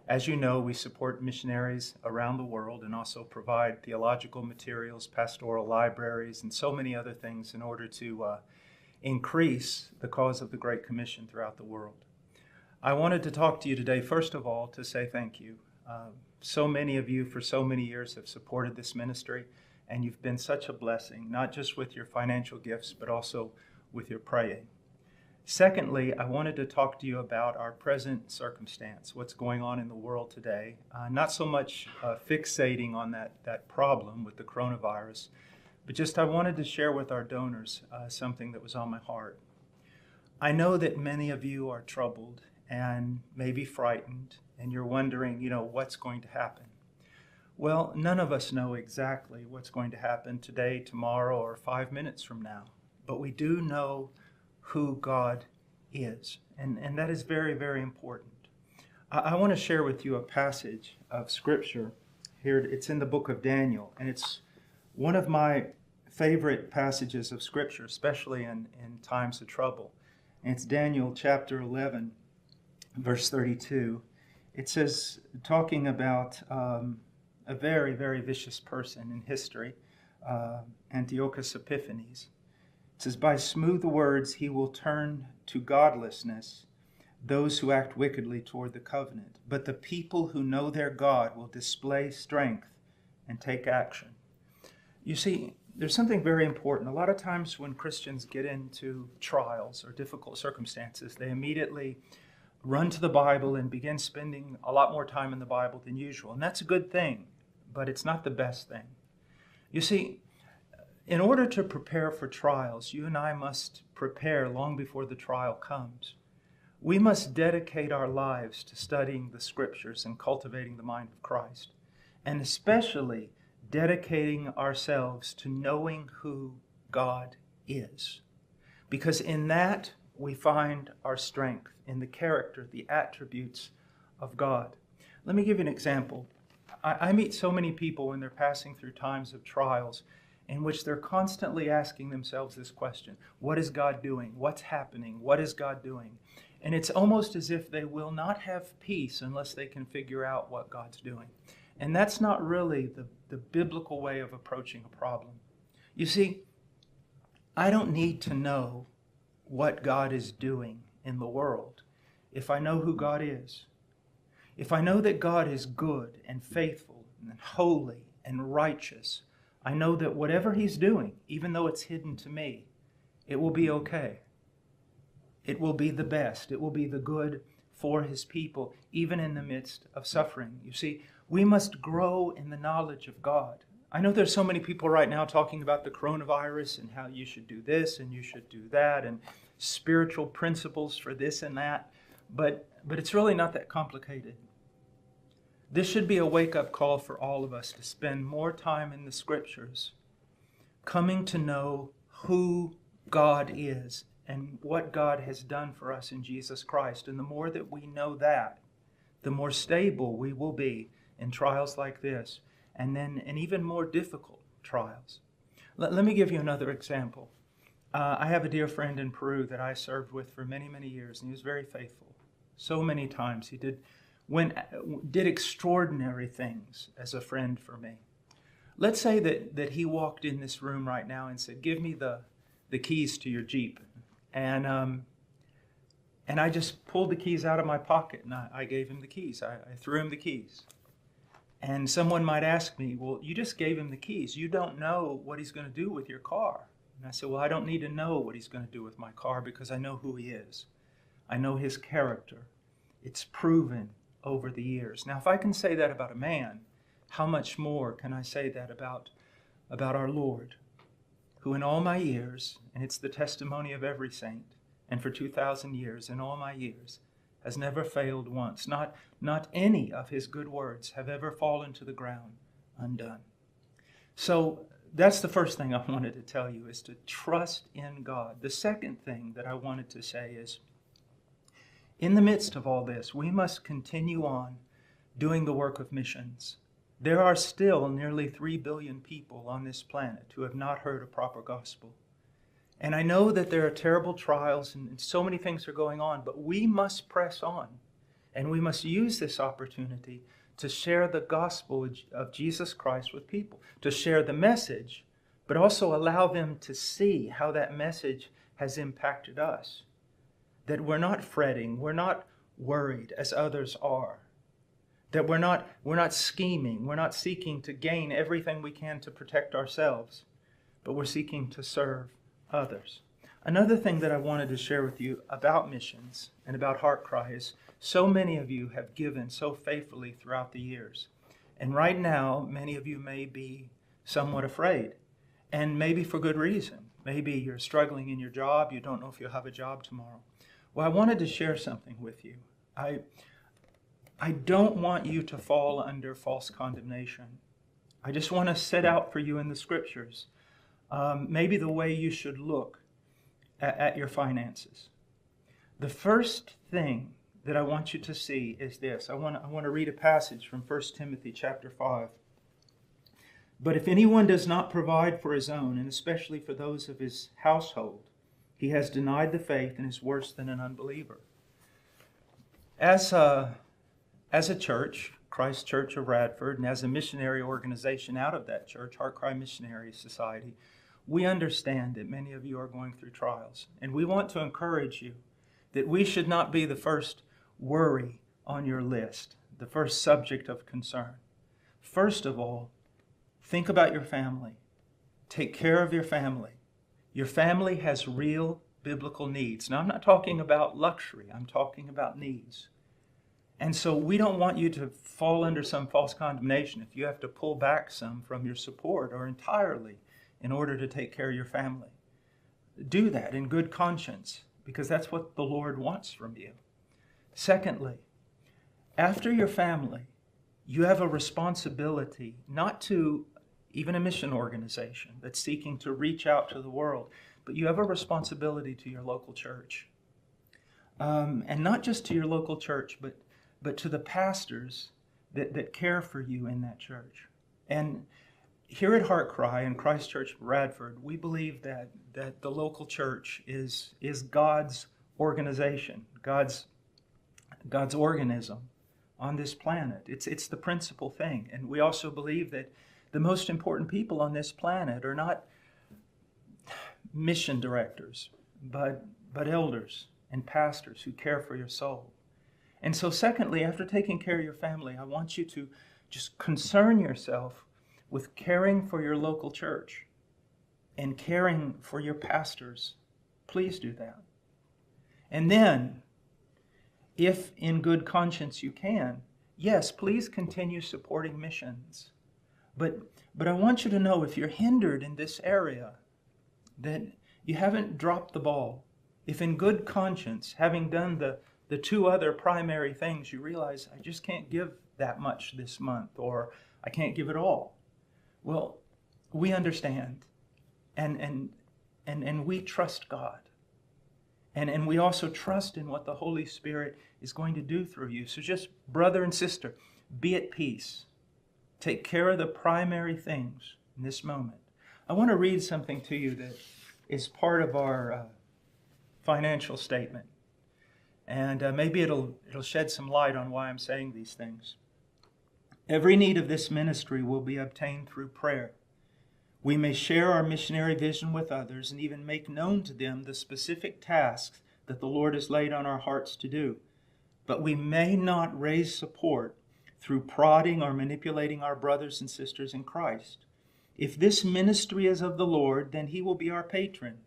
As you know, we support missionaries around the world and also provide theological materials, pastoral libraries, and so many other things in order to increase the cause of the Great Commission throughout the world. I wanted to talk to you today, first of all, to say thank you. So many of you for so many years have supported this ministry, and you've been such a blessing, not just with your financial gifts, but also with your praying. Secondly, I wanted to talk to you about our present circumstance, what's going on in the world today. Not so much fixating on that problem with the coronavirus, but just I wanted to share with our donors something that was on my heart. I know that many of you are troubled and maybe frightened, and you're wondering, what's going to happen. Well, none of us know exactly what's going to happen today, tomorrow, or 5 minutes from now, but we do know who God is, and that is very, very important. I want to share with you a passage of Scripture here. It's in the book of Daniel, and it's one of my favorite passages of Scripture, especially in times of trouble. And it's Daniel chapter 11, verse 32. It says, talking about a very, very vicious person in history, Antiochus Epiphanes. It says, by smooth words he will turn to godlessness those who act wickedly toward the covenant. But the people who know their God will display strength and take action. You see, there's something very important. A lot of times when Christians get into trials or difficult circumstances, they immediately run to the Bible and begin spending a lot more time in the Bible than usual. And that's a good thing, but it's not the best thing. You see, in order to prepare for trials, you and I must prepare long before the trial comes. We must dedicate our lives to studying the Scriptures and cultivating the mind of Christ, and especially dedicating ourselves to knowing who God is. Because in that we find our strength, in the character, the attributes of God. Let me give you an example. I meet so many people when they're passing through times of trials in which they're constantly asking themselves this question: what is God doing? What's happening? What is God doing? And it's almost as if they will not have peace unless they can figure out what God's doing. And that's not really the biblical way of approaching a problem. You see, I don't need to know what God is doing in the world if I know who God is. If I know that God is good and faithful and holy and righteous, I know that whatever He's doing, even though it's hidden to me, it will be okay. It will be the best. It will be the good for His people, even in the midst of suffering. You see, we must grow in the knowledge of God. I know there's so many people right now talking about the coronavirus and how you should do this and you should do that and spiritual principles for this and that, but it's really not that complicated. This should be a wake-up call for all of us to spend more time in the Scriptures, coming to know who God is and what God has done for us in Jesus Christ. And the more that we know that, the more stable we will be in trials like this, and even more difficult trials. Let me give you another example. I have a dear friend in Peru that I served with for many, many years, and he was very faithful. So many times he did extraordinary things as a friend for me. Let's say that he walked in this room right now and said, give me the keys to your Jeep. And I just pulled the keys out of my pocket and I gave him the keys. I threw him the keys. And someone might ask me, well, you just gave him the keys. You don't know what he's going to do with your car. And I said, well, I don't need to know what he's going to do with my car because I know who he is. I know his character. It's proven over the years. Now, if I can say that about a man, how much more can I say that about our Lord, who in all my years, and it's the testimony of every saint, and for 2,000 years, in all my years, has never failed once. Not any of His good words have ever fallen to the ground undone. So that's the first thing I wanted to tell you, is to trust in God. The second thing that I wanted to say is, in the midst of all this, we must continue on doing the work of missions. There are still nearly 3 billion people on this planet who have not heard a proper gospel. And I know that there are terrible trials and so many things are going on, but we must press on And we must use this opportunity to share the gospel of Jesus Christ with people, to share the message, but also allow them to see how that message has impacted us. That we're not fretting, we're not worried as others are. That we're not scheming, we're not seeking to gain everything we can to protect ourselves, but we're seeking to serve others. Another thing that I wanted to share with you about missions and about Heart Cry is so many of you have given so faithfully throughout the years. And right now, many of you may be somewhat afraid, and maybe for good reason. Maybe you're struggling in your job, you don't know if you'll have a job tomorrow. Well, I wanted to share something with you. I don't want you to fall under false condemnation. I just want to set out for you in the scriptures maybe the way you should look at your finances. The first thing that I want you to see is this. I want to read a passage from 1 Timothy chapter 5. But if anyone does not provide for his own, and especially for those of his household, he has denied the faith and is worse than an unbeliever. As a church, Christ Church of Radford, and as a missionary organization out of that church, Heart Cry Missionary Society, we understand that many of you are going through trials. And we want to encourage you that we should not be the first worry on your list, the first subject of concern. First of all, think about your family. Take care of your family. Your family has real biblical needs. Now, I'm not talking about luxury. I'm talking about needs. And so we don't want you to fall under some false condemnation if you have to pull back some from your support or entirely in order to take care of your family. Do that in good conscience, because that's what the Lord wants from you. Secondly, after your family, you have a responsibility not to even a mission organization that's seeking to reach out to the world, but you have a responsibility to your local church. And not just to your local church, but to the pastors that care for you in that church. And here at Heart Cry and Christ Church Radford, we believe that the local church is God's organization, God's organism on this planet. It's the principal thing. And we also believe that the most important people on this planet are not mission directors, but elders and pastors who care for your soul. And so secondly, after taking care of your family, I want you to just concern yourself with caring for your local church and caring for your pastors. Please do that. And then, if in good conscience you can, yes, please continue supporting missions. But I want you to know, if you're hindered in this area, that you haven't dropped the ball. If in good conscience, having done the two other primary things, you realize, I just can't give that much this month, or I can't give it all. Well, we understand, and we trust God. And we also trust in what the Holy Spirit is going to do through you. So just, brother and sister, be at peace. Take care of the primary things in this moment. I want to read something to you that is part of our financial statement. And maybe it'll shed some light on why I'm saying these things. Every need of this ministry will be obtained through prayer. We may share our missionary vision with others and even make known to them the specific tasks that the Lord has laid on our hearts to do. But we may not raise support through prodding or manipulating our brothers and sisters in Christ. If this ministry is of the Lord, then He will be our patron.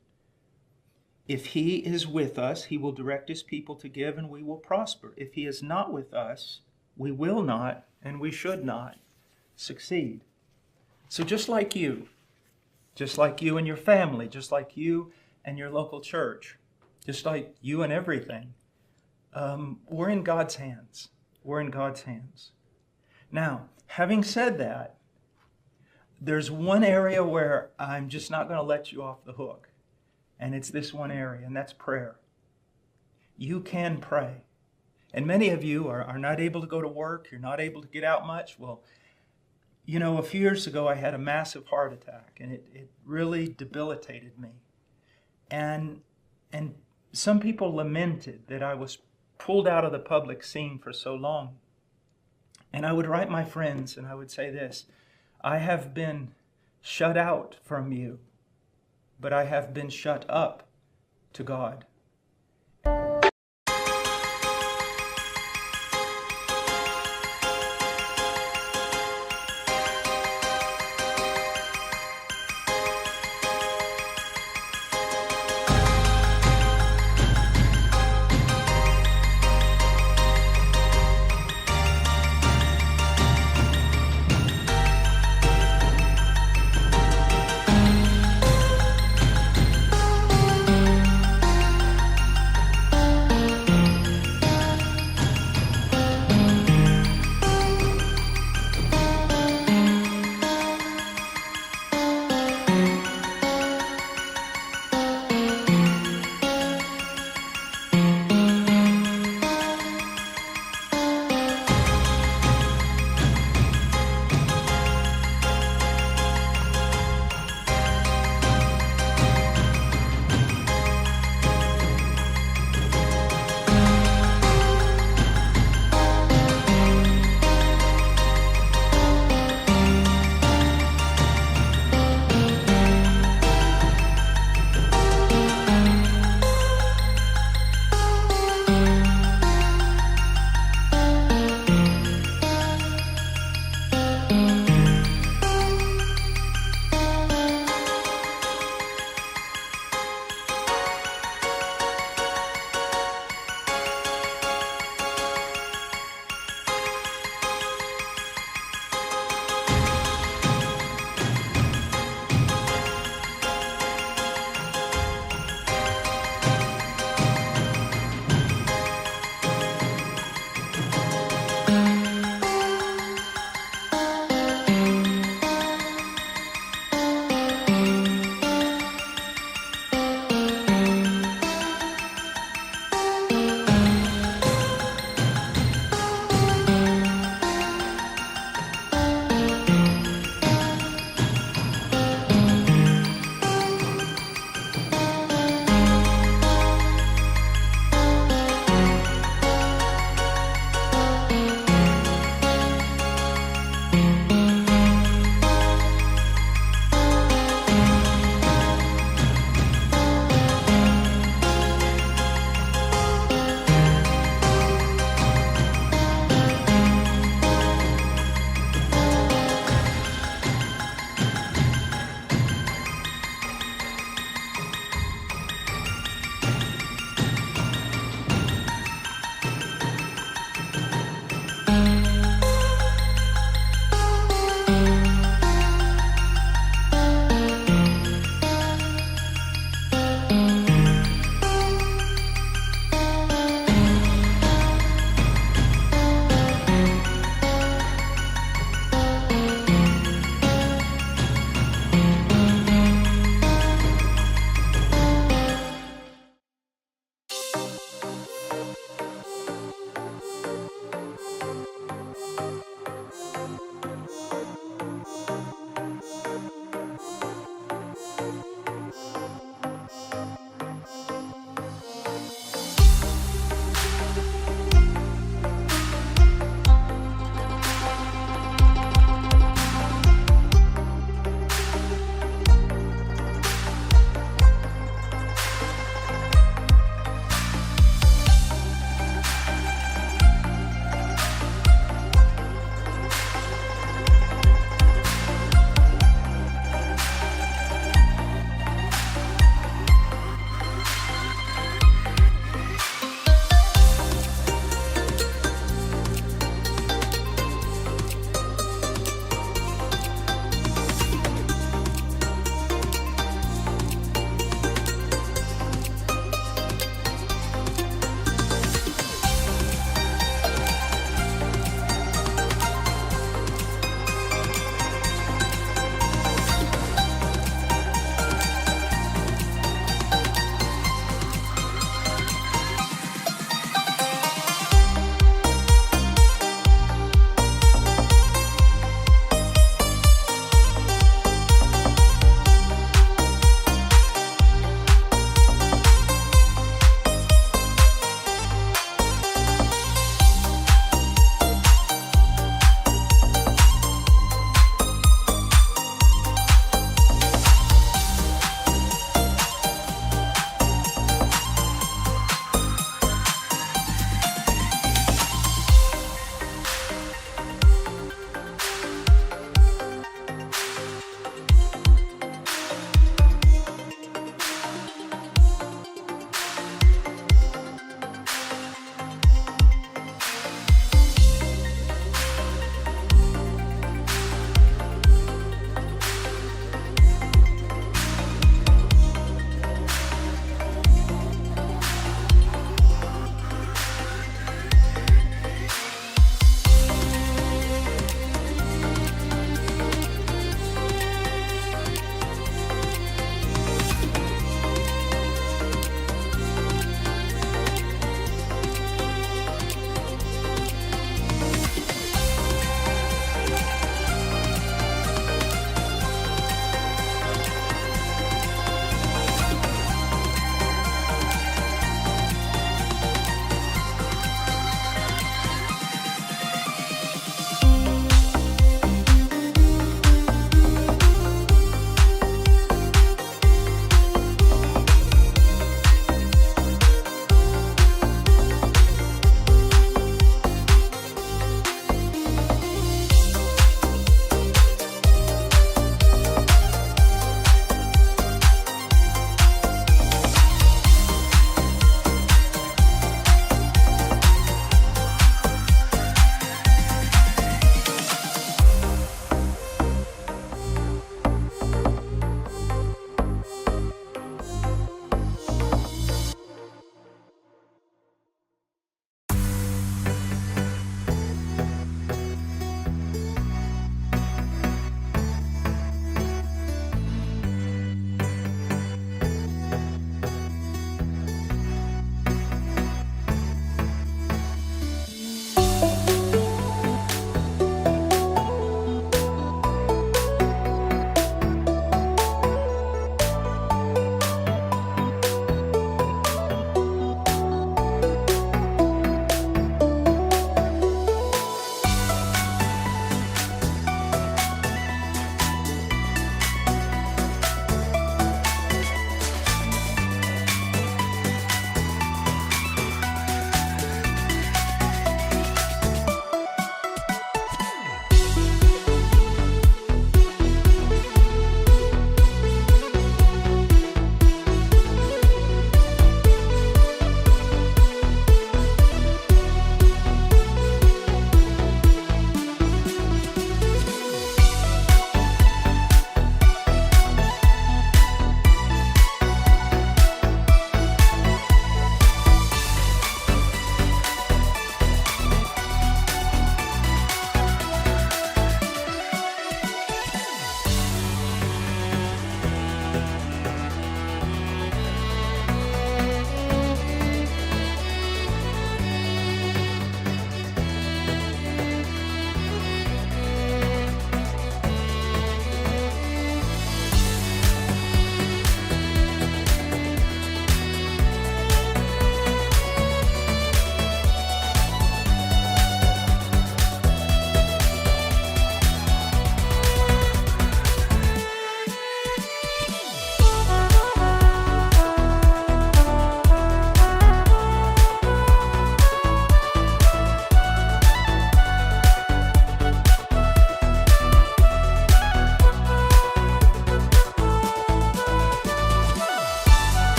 If He is with us, He will direct His people to give, and we will prosper. If He is not with us, we will not, and we should not, succeed. So just like you and your family, just like you and your local church, just like you and everything, we're in God's hands. We're in God's hands. Now, having said that, there's one area where I'm just not going to let you off the hook. And it's this one area, and that's prayer. You can pray. And many of you are not able to go to work. You're not able to get out much. Well, you know, a few years ago I had a massive heart attack, and it really debilitated me. And some people lamented that I was pulled out of the public scene for so long. And I would write my friends and I would say this: I have been shut out from you, but I have been shut up to God.